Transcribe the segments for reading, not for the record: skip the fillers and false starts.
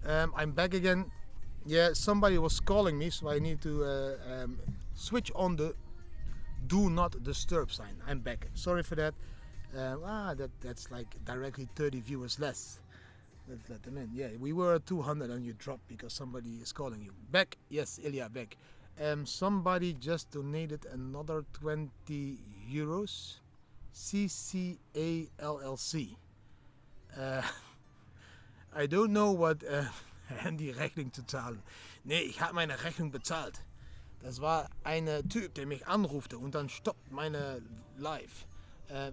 I'm back again. Yeah, somebody was calling me, so I need to switch on the do not disturb sign. I'm back. Sorry for that. That's like directly 30 viewers less. Let's let them in. Yeah, we were at 200 and you dropped because somebody is calling you. Back? Yes, Ilya, back. Somebody just donated another 20 euros. CCALLC. I don't know what die Rechnung zu zahlen. Nee, ich habe meine Rechnung bezahlt. Das war ein Typ, der mich anrufte und dann stoppt meine Live.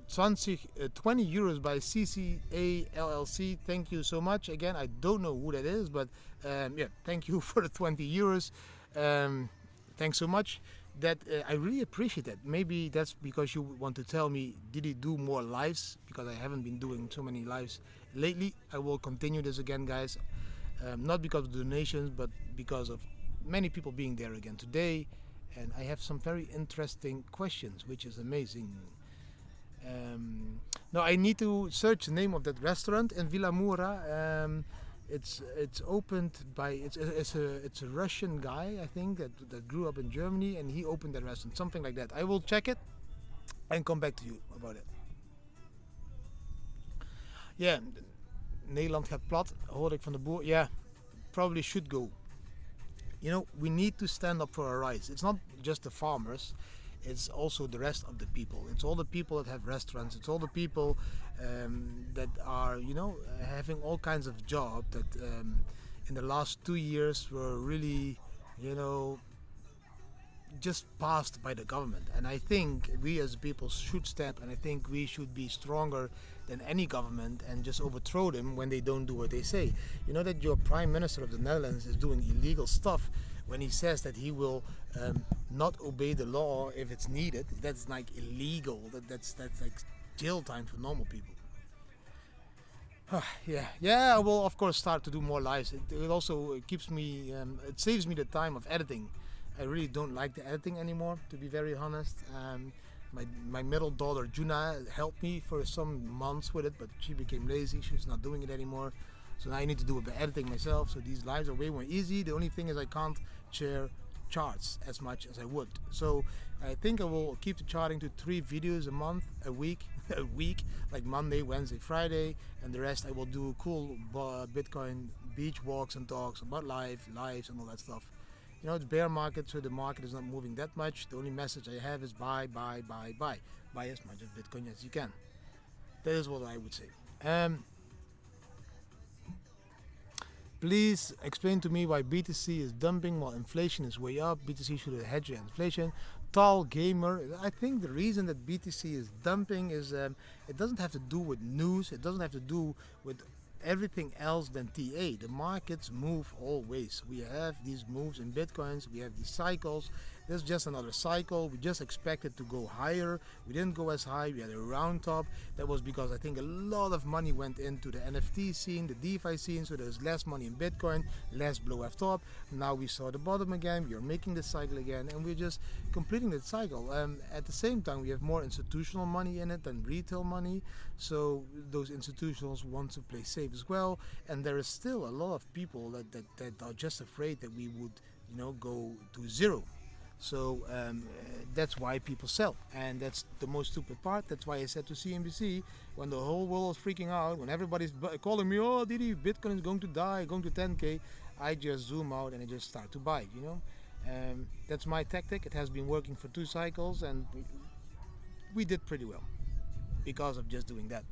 20 euros by CCALLC. Thank you so much. Again, I don't know who that is, but yeah, thank you for the 20 euros. Thanks so much. That I really appreciate that. Maybe that's because you want to tell me, did he do more lives? Because I haven't been doing too many lives lately. I will continue this again, guys. Not because of donations, but because of many people being there again today. And I have some very interesting questions, which is amazing. Now I need to search the name of that restaurant in Villa Mura. It's opened by it's a Russian guy, I think, that grew up in Germany, and he opened that restaurant, something like that. I will check it and come back to you about it. Yeah, Nederland gaat plat, hoor ik van de boer. Yeah, probably should go. You know, we need to stand up for our rights. It's not just the farmers. It's also the rest of the people. It's all the people that have restaurants. It's all the people that are, you know, having all kinds of jobs that in the last 2 years were really, you know, just passed by the government. And I think we as people should step, and I think we should be stronger than any government and just overthrow them when they don't do what they say. You know that your Prime Minister of the Netherlands is doing illegal stuff when he says that he will not obey the law if it's needed. That's like illegal. That's like jail time for normal people. Yeah, I will of course start to do more lives. It also keeps me, it saves me the time of editing. I really don't like the editing anymore, to be very honest. My middle daughter Juna helped me for some months with it, but she became lazy. She's not doing it anymore. So now I need to do a bit of editing myself. So these lives are way more easy. The only thing is I can't share charts as much as I would. So I think I will keep the charting to 3 videos a week, like Monday, Wednesday, Friday, and the rest I will do cool Bitcoin beach walks and talks about lives and all that stuff. You know, it's bear market, so the market is not moving that much. The only message I have is buy. Buy as much of Bitcoin as you can. That is what I would say. Please explain to me why BTC is dumping while inflation is way up. BTC should hedge inflation. Tall gamer. I think the reason that BTC is dumping is it doesn't have to do with news. It doesn't have to do with everything else than TA. The markets move always. We have these moves in Bitcoins. We have these cycles. This is just another cycle. We just expected to go higher. We didn't go as high. We had a round top. That was because I think a lot of money went into the NFT scene, the DeFi scene, so there's less money in Bitcoin, less blow off top. Now we saw the bottom again. We are making the cycle again, and we're just completing the cycle. At the same time, we have more institutional money in it than retail money, so those institutionals want to play safe as well. And there is still a lot of people that are just afraid that we would, you know, go to zero. So that's why people sell, and that's the most stupid part. That's why I said to CNBC, when the whole world is freaking out, when everybody's calling me, oh Didi, Bitcoin is going to die, going to 10k, I just zoom out and I just start to buy, you know. That's my tactic. It has been working for 2 cycles, and we did pretty well because of just doing that.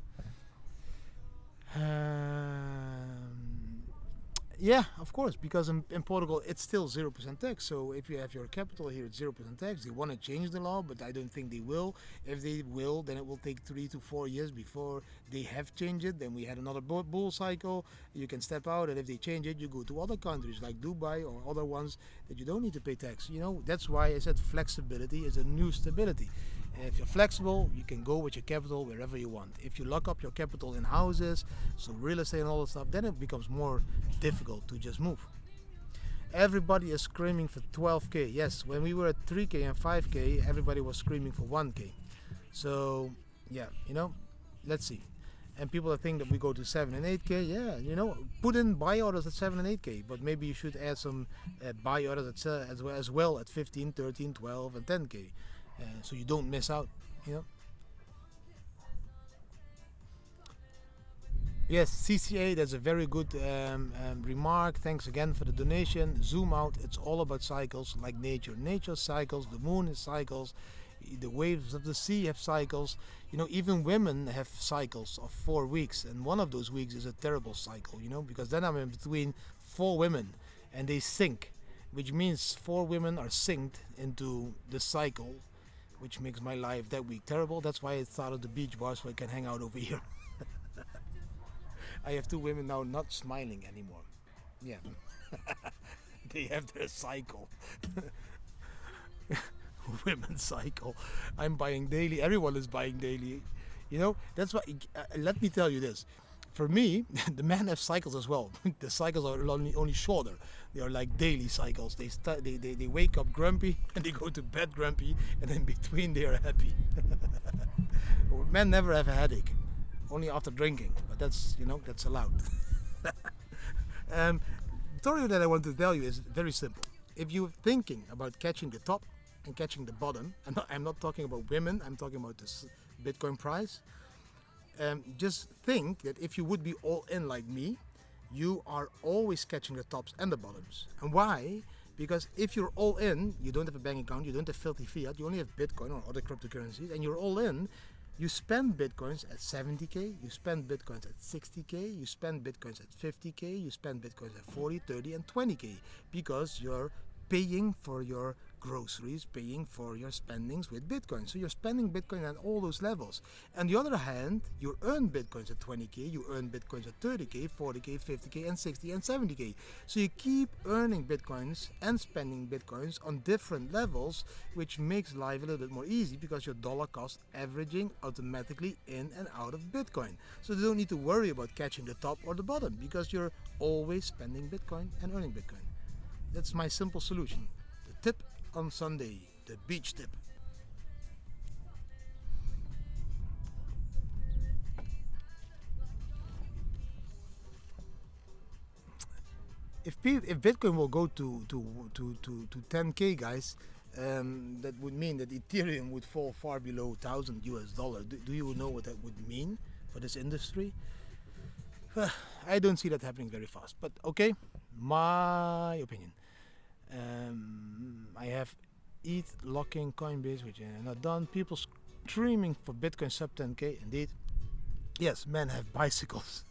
Yeah, of course, because in Portugal it's still 0% tax. So if you have your capital here, it's 0% tax. They want to change the law, but I don't think they will. If they will, then it will take 3 to 4 years before they have changed it. Then we had another bull cycle. You can step out, and if they change it, you go to other countries like Dubai or other ones that you don't need to pay tax. You know, that's why I said flexibility is a new stability. If you're flexible, you can go with your capital wherever you want. If you lock up your capital in houses, so real estate and all that stuff, then it becomes more difficult to just move. Everybody is screaming for 12k. Yes, when we were at 3k and 5k, everybody was screaming for 1k. So yeah, you know, let's see. And people think that we go to 7 and 8K. Yeah, you know, put in buy orders at 7 and 8K, but maybe you should add some buy orders at, as well at 15, 13, 12 and 10K, so you don't miss out, you know. Yes, CCA, that's a very good remark. Thanks again for the donation. Zoom out, it's all about cycles, like nature. Nature cycles, the moon is cycles, the waves of the sea have cycles. You know, even women have cycles of 4 weeks, and one of those weeks is a terrible cycle, you know, because then I'm in between 4 women and they sink, which means 4 women are synced into the cycle, which makes my life that week terrible. That's why I started the beach bar, so I can hang out over here. I have 2 women now not smiling anymore. Yeah. They have their cycle. Women's cycle. I'm buying daily. Everyone is buying daily. You know, that's why. Let me tell you this. For me, the men have cycles as well. The cycles are only shorter. They are like daily cycles. They wake up grumpy and they go to bed grumpy, and in between they are happy. Men never have a headache, only after drinking. But that's, you know, that's allowed. The story that I want to tell you is very simple. If you're thinking about catching the top and catching the bottom, and I'm not talking about women, I'm talking about this Bitcoin price. Just think that if you would be all in like me, you are always catching the tops and the bottoms. And why? Because if you're all in, you don't have a bank account, you don't have filthy fiat, you only have Bitcoin or other cryptocurrencies, and you're all in, you spend Bitcoins at 70K, you spend Bitcoins at 60K, you spend Bitcoins at 50K, you spend Bitcoins at 40, 30 and 20K, because you're paying for your groceries, paying for your spendings with Bitcoin. So you're spending Bitcoin at all those levels. On the other hand, you earn Bitcoins at 20K, you earn Bitcoins at 30K, 40K, 50K and 60 and 70K. So you keep earning Bitcoins and spending Bitcoins on different levels, which makes life a little bit more easy because your dollar cost averaging automatically in and out of Bitcoin. So you don't need to worry about catching the top or the bottom because you're always spending Bitcoin and earning Bitcoin. That's my simple solution. The tip on Sunday, the beach tip. If Bitcoin will go to 10K, guys, that would mean that Ethereum would fall far below $1,000 US. Do you know what that would mean for this industry? I don't see that happening very fast, but okay, my opinion. I have ETH locking Coinbase, which are not done. People streaming for Bitcoin sub 10K. Indeed, yes, men have bicycles.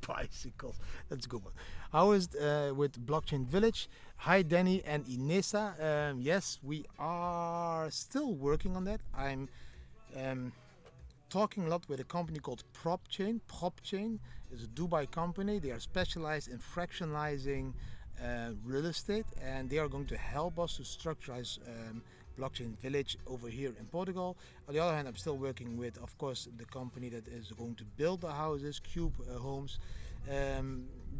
Bicycles, that's a good one. How is it with Blockchain Village? Hi Danny and Inesa. Yes, we are still working on that. I'm talking a lot with a company called PropChain. PropChain is a Dubai company. They are specialized in fractionalizing real estate, and they are going to help us to structurize Blockchain Village over here in Portugal. On the other hand, I'm still working with, of course, the company that is going to build the houses, Cube Homes.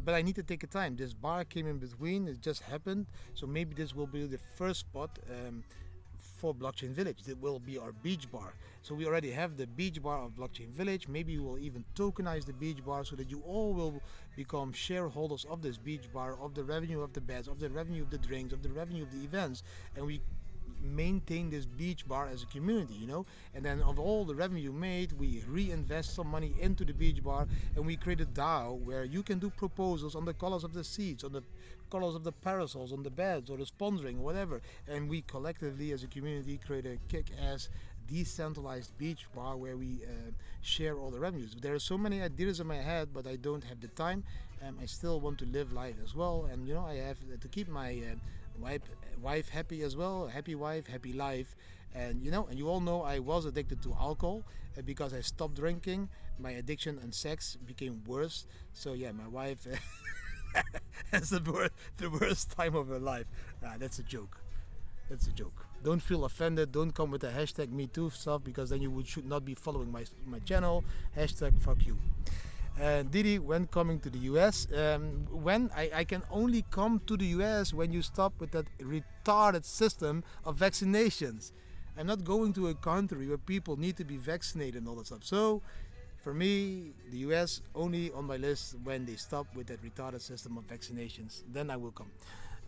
But I need to take a time. This bar came in between, it just happened, so maybe this will be the first spot for Blockchain Village. It will be our beach bar. So we already have the beach bar of Blockchain Village. Maybe we will even tokenize the beach bar so that you all will become shareholders of this beach bar, of the revenue of the beds, of the revenue of the drinks, of the revenue of the events, and we maintain this beach bar as a community, you know, and then of all the revenue made, we reinvest some money into the beach bar, and we create a DAO where you can do proposals on the colors of the seats, on the colors of the parasols, on the beds, or the sponsoring, whatever, and we collectively as a community create a kick-ass decentralized beach bar where we share all the revenues. There are so many ideas in my head, but I don't have the time. I still want to live life as well, and you know, I have to keep my wife happy as well. Happy wife, happy life. And you know, and you all know I was addicted to alcohol, because I stopped drinking. My addiction and sex became worse. So yeah, my wife has the worst time of her life. That's a joke. That's a joke. Don't feel offended. Don't come with the hashtag #MeToo stuff, because then you should not be following my channel. Hashtag fuck you. Didi, when coming to the US? When I can only come to the US when you stop with that retarded system of vaccinations. I'm not going to a country where people need to be vaccinated and all that stuff. So For me, the US only on my list when they stop with that retarded system of vaccinations. Then I will come.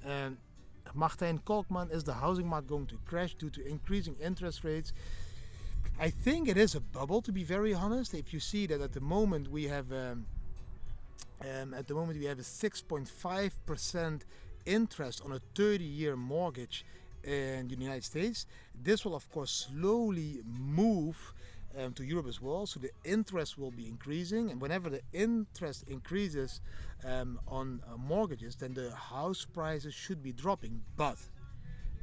And Martijn Kolkman, is the housing market going to crash due to increasing interest rates? I think it is a bubble, to be very honest. If you see that at the moment we have a 6.5% interest on a 30-year mortgage in the United States. This will of course slowly move to Europe as well, so the interest will be increasing, and whenever the interest increases on mortgages, then the house prices should be dropping. But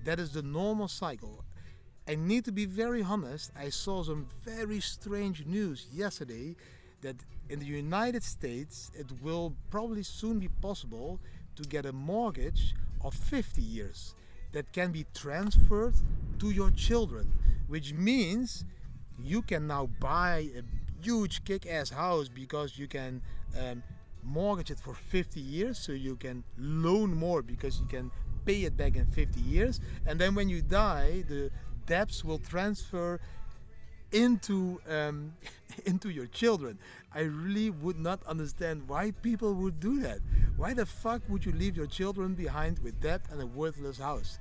that is the normal cycle. I need to be very honest, I saw some very strange news yesterday that in the United States it will probably soon be possible to get a mortgage of 50 years that can be transferred to your children, which means you can now buy a huge kick-ass house because you can mortgage it for 50 years, so you can loan more because you can pay it back in 50 years, and then when you die the debts will transfer into into your children. I really would not understand why people would do that. Why the fuck would you leave your children behind with debt and a worthless house?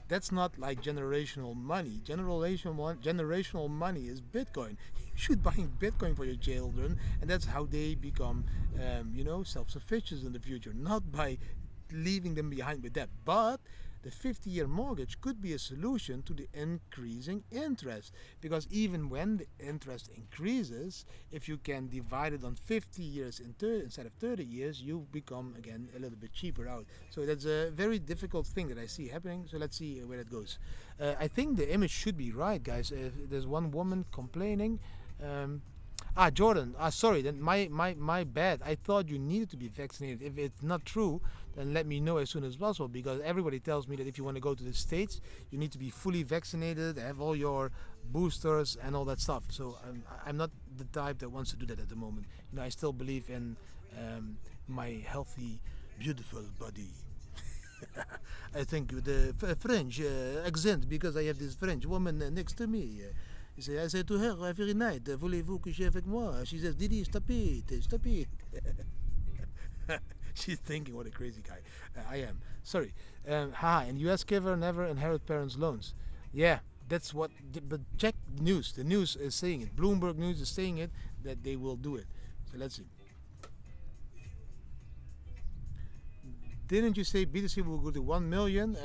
That's not like generational money. Generational money is Bitcoin. You should buy Bitcoin for your children, and that's how they become, self-sufficient in the future. Not by leaving them behind with debt. But the 50-year mortgage could be a solution to the increasing interest, because even when the interest increases, if you can divide it on 50 years instead of 30 years, you become again a little bit cheaper out. So that's a very difficult thing that I see happening. So let's see where it goes. I think the image should be right, guys. There's one woman complaining. Jordan, sorry, then my bad. I thought you needed to be vaccinated. If it's not true, then let me know as soon as possible, because everybody tells me that if you want to go to the States, you need to be fully vaccinated, have all your boosters and all that stuff. So I'm not the type that wants to do that at the moment. I still believe in my healthy, beautiful body. I think the French accent, because I have this French woman next to me. I said to her every night, voulez-vous coucher avec moi? She says, Didi, stop it, stop it. She's thinking, what a crazy guy. I am. Sorry. And US giver never inherit parents' loans. Yeah, that's what, but check the news. The news is saying it. Bloomberg News is saying it, that they will do it. So let's see. Didn't you say BTC will go to 1 million?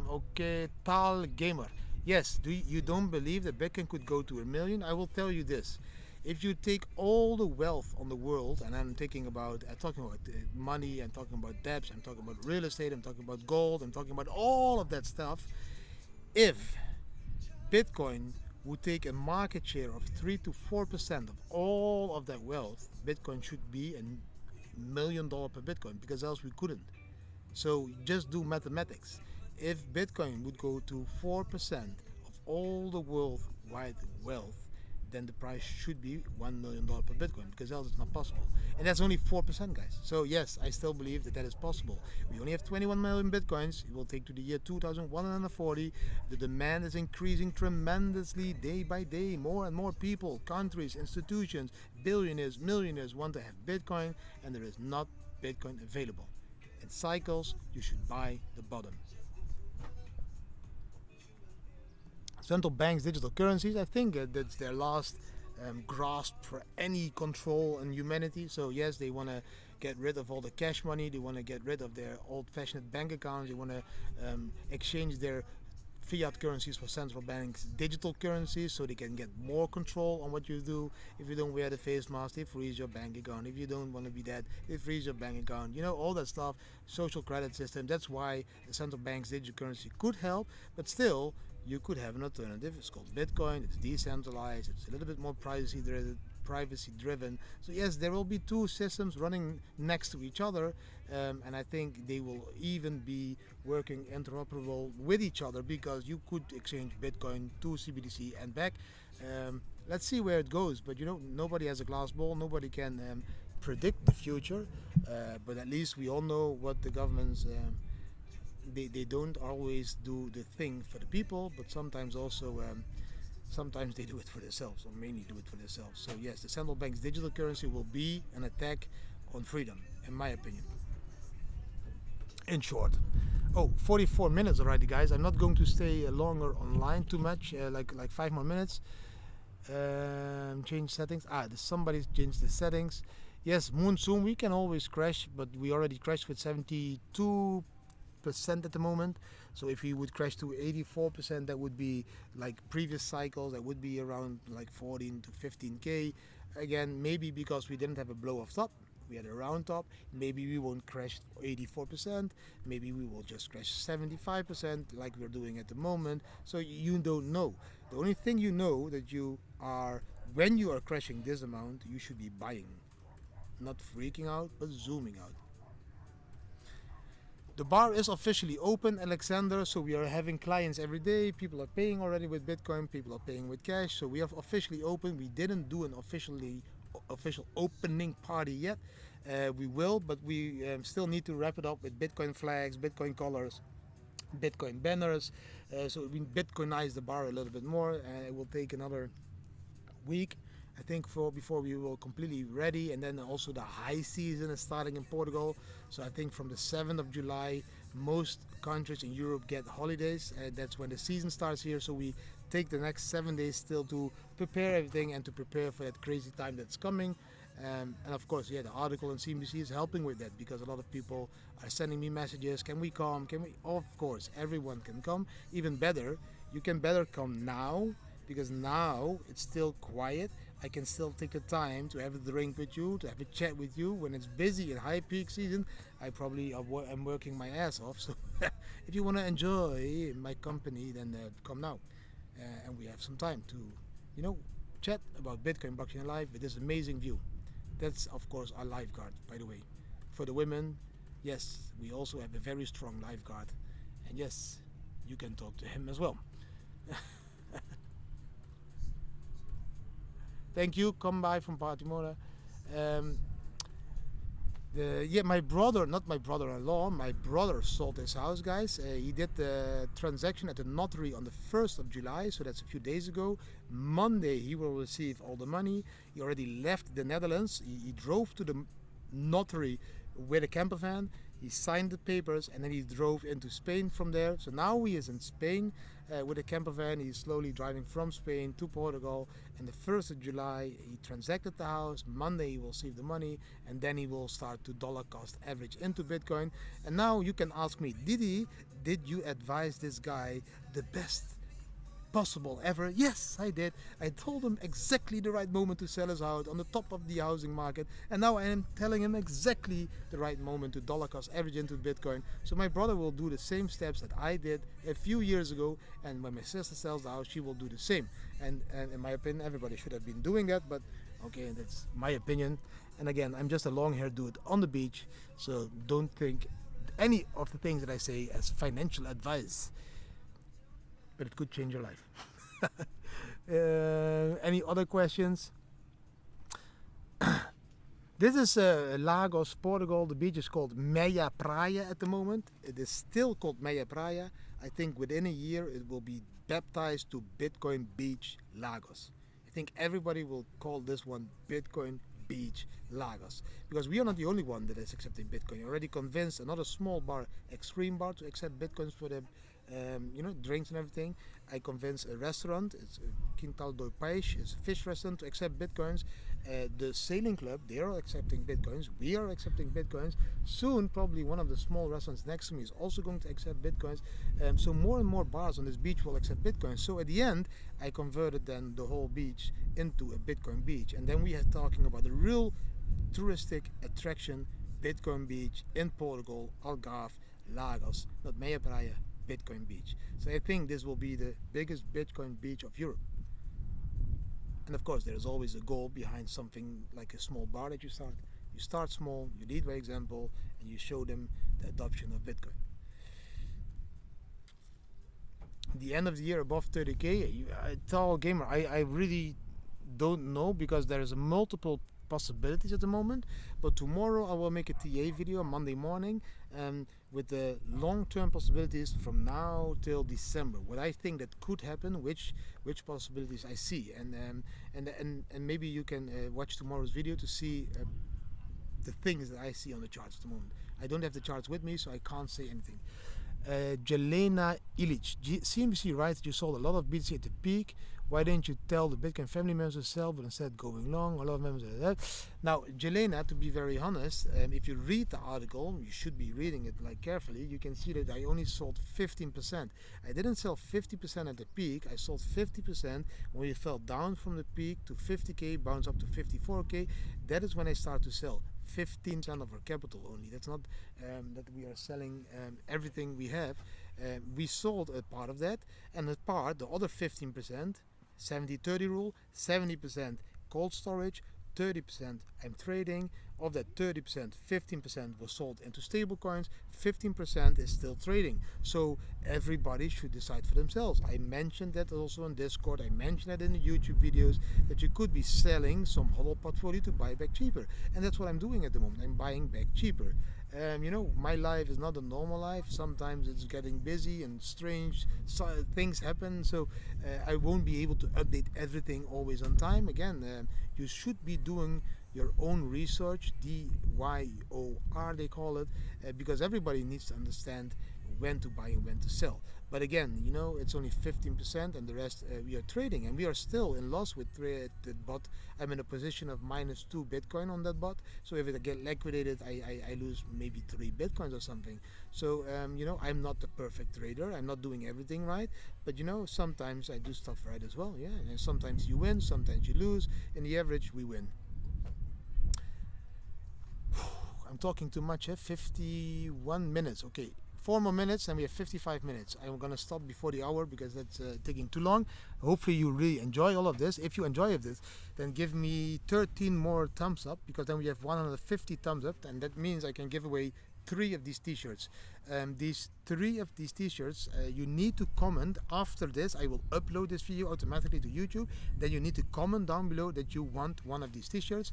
Okay, Tal Gamer. Yes, you don't believe that Bitcoin could go to 1 million? I will tell you this. If you take all the wealth on the world, and I'm talking about money, I'm talking about debts, I'm talking about real estate, I'm talking about gold, I'm talking about all of that stuff. If Bitcoin would take a market share of 3 to 4% of all of that wealth, Bitcoin should be $1 million per Bitcoin, because else we couldn't. So just do mathematics. If Bitcoin would go to 4% of all the worldwide wealth, then the price should be $1 million per Bitcoin, because else it's not possible. And that's only 4%, guys. So yes, I still believe that is possible. We only have 21 million Bitcoins. It will take to the year 2140. The demand is increasing tremendously day by day. More and more people, countries, institutions, billionaires, millionaires want to have Bitcoin, and there is not Bitcoin available. In cycles, you should buy the bottom. Central banks' digital currencies, I think that's their last grasp for any control on humanity. So yes, they want to get rid of all the cash money, they want to get rid of their old-fashioned bank accounts, they want to exchange their fiat currencies for central banks' digital currencies, so they can get more control on what you do. If you don't wear the face mask, they freeze your bank account. If you don't want to be that, they freeze your bank account. All that stuff. Social credit system. That's why the central bank's digital currency could help, but still you could have an alternative. It's called Bitcoin. It's decentralized. It's a little bit more privacy driven. So yes, there will be two systems running next to each other, and I think they will even be working interoperable with each other, because you could exchange Bitcoin to CBDC and back. Let's see where it goes, but nobody has a glass ball. Nobody can predict the future, but at least we all know what the governments they don't always do the thing for the people, but sometimes also Sometimes they do it for themselves, or mainly do it for themselves. So yes, the central bank's digital currency will be an attack on freedom, in my opinion. In short. Oh, 44 minutes already, guys. I'm not going to stay longer online too much, like 5 more minutes. Change settings. Somebody changed the settings. Yes, monsoon, we can always crash, but we already crashed with 72% at the moment. So if we would crash to 84%, that would be like previous cycles. That would be around like 14 to 15k. Again, maybe because we didn't have a blow off top, we had a round top. Maybe we won't crash 84%. Maybe we will just crash 75% like we're doing at the moment. So you don't know. The only thing you know that you are, when you are crashing this amount, you should be buying. Not freaking out, but zooming out. The bar is officially open, Alexander, so we are having clients every day. People are paying already with Bitcoin, people are paying with cash, so we have officially open. We didn't do an official opening party yet. We will, but we still need to wrap it up with Bitcoin flags, Bitcoin colors, Bitcoin banners. So we Bitcoinize the bar a little bit more. It will take another week, I think, before we will completely ready. And then also the high season is starting in Portugal. So I think from the 7th of July, most countries in Europe get holidays. That's when the season starts here. So we take the next 7 days still to prepare everything and to prepare for that crazy time that's coming. And of course, yeah, the article on CNBC is helping with that, because a lot of people are sending me messages. Can we come? Can we? Of course, everyone can come. Even better, you can better come now, because now it's still quiet. I can still take the time to have a drink with you, to have a chat with you. When it's busy in high peak season, I probably am working my ass off. So if you want to enjoy my company, then come now. And we have some time to, chat about Bitcoin, blockchain, and life with this amazing view. That's, of course, our lifeguard, by the way. For the women, yes, we also have a very strong lifeguard. And yes, you can talk to him as well. Thank you. Come by from Baltimore. My brother, not my brother-in-law, my brother sold his house, guys. He did the transaction at the notary on the 1st of July, so that's a few days ago. Monday he will receive all the money. He already left the Netherlands. He drove to the notary with a camper van. He signed the papers and then he drove into Spain from there. So now he is in Spain with a camper van. He's slowly driving from Spain to Portugal. And the 1st of July he transacted the house. Monday he will receive the money, and then he will start to dollar cost average into Bitcoin. And now you can ask me, Didi, did you advise this guy the best possible ever? Yes, I did. I told him exactly the right moment to sell his house on the top of the housing market, and now I am telling him exactly the right moment to dollar cost average into Bitcoin. So my brother will do the same steps that I did a few years ago, and when my sister sells the house, she will do the same. And in my opinion, everybody should have been doing that, but okay, that's my opinion. And again, I'm just a long-haired dude on the beach, so don't think any of the things that I say as financial advice, but it could change your life. Any other questions? This is Lagos, Portugal. The beach is called Meia Praia at the moment. It is still called Meia Praia. I think within a year it will be baptized to Bitcoin Beach Lagos. I think everybody will call this one Bitcoin Beach Lagos, because we are not the only one that is accepting Bitcoin. I already convinced another small bar, Extreme Bar, to accept Bitcoins for them. Drinks and everything. I convinced a restaurant, it's Quintal do Peixe, it's a fish restaurant, to accept Bitcoins. The sailing club, they are accepting Bitcoins. We are accepting Bitcoins. Soon, probably one of the small restaurants next to me is also going to accept Bitcoins. So more and more bars on this beach will accept Bitcoins. So at the end, I converted then the whole beach into a Bitcoin beach. And then we are talking about the real touristic attraction, Bitcoin Beach in Portugal, Algarve, Lagos, not Meia Praia, Bitcoin Beach. So I think this will be the biggest Bitcoin beach of Europe. And of course, there is always a goal behind something like a small bar that you start. You start small, you lead by example, and you show them the adoption of Bitcoin. The end of the year above 30k, tall gamer, I really don't know, because there is multiple possibilities at the moment, but tomorrow I will make a TA video Monday morning with the long-term possibilities from now till December. What I think that could happen, which possibilities I see, and maybe you can watch tomorrow's video to see the things that I see on the charts at the moment. I don't have the charts with me, so I can't say anything. Jelena Ilic, CNBC writes you sold a lot of BTC at the peak. Why didn't you tell the Bitcoin family members to sell, but instead going long? A lot of members are that. Now, Jelena, to be very honest, if you read the article, you should be reading it like carefully. You can see that I only sold 15%. I didn't sell 50% at the peak. I sold 50% when we fell down from the peak to 50k, bounce up to 54k. That is when I start to sell. 15% of our capital only. That's not that we are selling everything we have. We sold a part of that, and a part, the other 15%, 70-30 rule, 70% cold storage, 30% I'm trading. Of that 30%, 15% was sold into stable coins, 15% is still trading. So everybody should decide for themselves. I mentioned that also on Discord, I mentioned that in the YouTube videos, that you could be selling some hodl portfolio to buy back cheaper. And that's what I'm doing at the moment. I'm buying back cheaper. You know, my life is not a normal life. Sometimes it's getting busy and strange things happen, so I won't be able to update everything always on time. Again, you should be doing your own research, DYOR they call it, because everybody needs to understand when to buy and when to sell. But again, you know, it's only 15% and the rest we are trading, and we are still in loss with the bot. I'm in a position of -2 Bitcoin on that bot, so if it get liquidated, I lose maybe 3 Bitcoins or something. So you know, I'm not the perfect trader. I'm not doing everything right, but you know, sometimes I do stuff right as well. Yeah, and sometimes you win, sometimes you lose. In the average, we win. I'm talking too much, 51 minutes. Okay, 4 more minutes and we have 55 minutes. I'm gonna stop before the hour because that's taking too long. Hopefully you really enjoy all of this. If you enjoy this, then give me 13 more thumbs up, because then we have 150 thumbs up, and that means I can give away 3 of these t-shirts. These 3 of these t-shirts, you need to comment after this. I will upload this video automatically to YouTube. Then you need to comment down below that you want one of these t-shirts,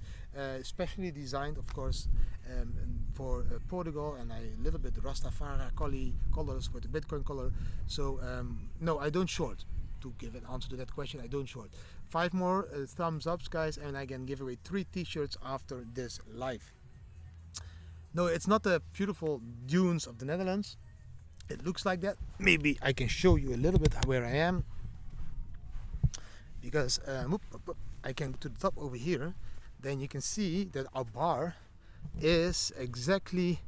specially designed, of course, for Portugal, and a little bit Rastafari colors for the Bitcoin color. So no, I don't short. To give an answer to that question, I don't short. 5 more thumbs ups, guys, and I can give away 3 t-shirts after this live. No, it's not the beautiful dunes of the Netherlands. It looks like that. Maybe I can show you a little bit where I am, because I can go to the top over here. Then you can see that our bar is exactly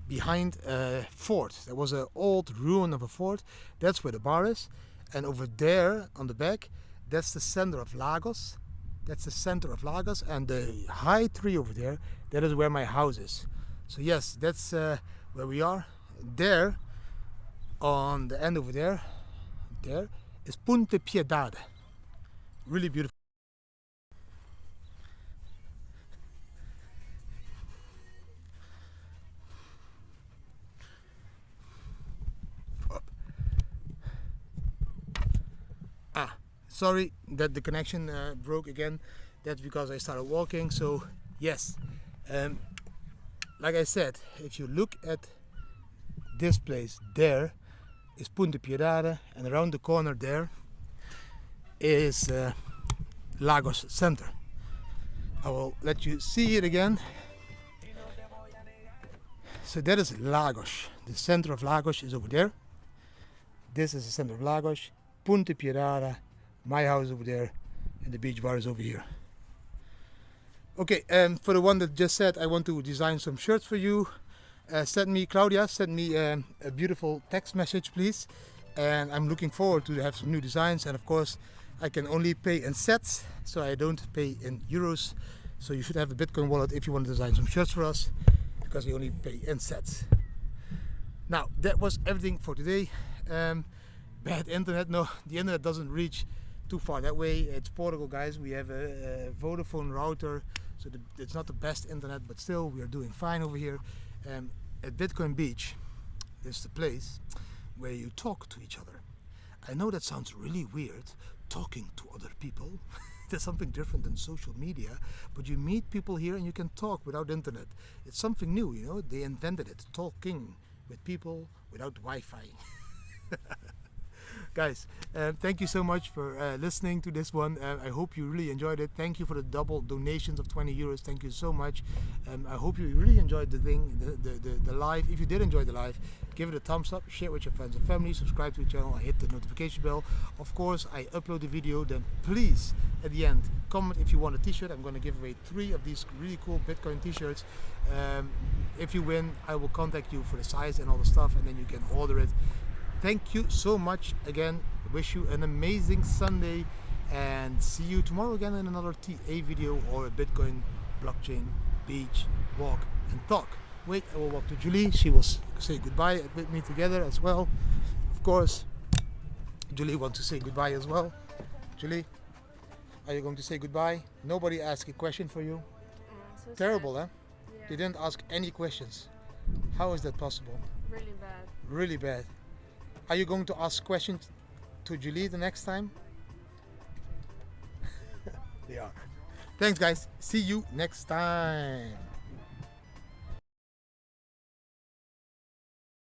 behind a fort. There was an old ruin of a fort. That's where the bar is. And over there on the back, that's the center of Lagos. That's the center of Lagos. And the high tree over there, that is where my house is. So yes, that's where we are. There, on the end over there, there is Ponte Piedade. Really beautiful. Sorry that the connection broke again. That's because I started walking. So yes, like I said, if you look at this place, there is Ponte Piedade, and around the corner there is Lagos Center. I will let you see it again. So that is Lagos. The center of Lagos is over there. This is the center of Lagos. Ponte Piedade, my house over there, and the beach bar is over here. Okay, and for the one that just said I want to design some shirts for you, Claudia, send me a beautiful text message, please. And I'm looking forward to have some new designs. And of course, I can only pay in sets, so I don't pay in euros. So you should have a Bitcoin wallet if you want to design some shirts for us, because we only pay in sets. Now, that was everything for today. Bad internet. No, the internet doesn't reach too far that way. It's Portugal, guys. We have a Vodafone router, so it's not the best internet, but still we are doing fine over here. At Bitcoin Beach is the place where you talk to each other. I know that sounds really weird, talking to other people, There's something different than social media, but you meet people here and you can talk without internet. It's something new, you know. They invented it, talking with people without Wi-Fi. Guys, thank you so much for listening to this one. I hope you really enjoyed it. Thank you for the double donations of 20 euros. Thank you so much. I hope you really enjoyed the thing, the live. If you did enjoy the live, give it a thumbs up, share it with your friends and family, subscribe to the channel, and hit the notification bell. Of course, I upload the video, then please, at the end, comment if you want a t-shirt. I'm going to give away 3 of these really cool Bitcoin t-shirts. If you win, I will contact you for the size and all the stuff, and then you can order it. Thank you so much again. Wish you an amazing Sunday, and see you tomorrow again in another TA video or a Bitcoin blockchain beach walk and talk. Wait, I will walk to Julie. She will say goodbye with me together as well. Of course, Julie wants to say goodbye as well. Julie, are you going to say goodbye? Nobody asked a question for you. So Terrible, sad. huh? Yeah. They didn't ask any questions. How is that possible? Really bad. Really bad. Are you going to ask questions to Julie the next time? They are. Thanks, guys. See you next time.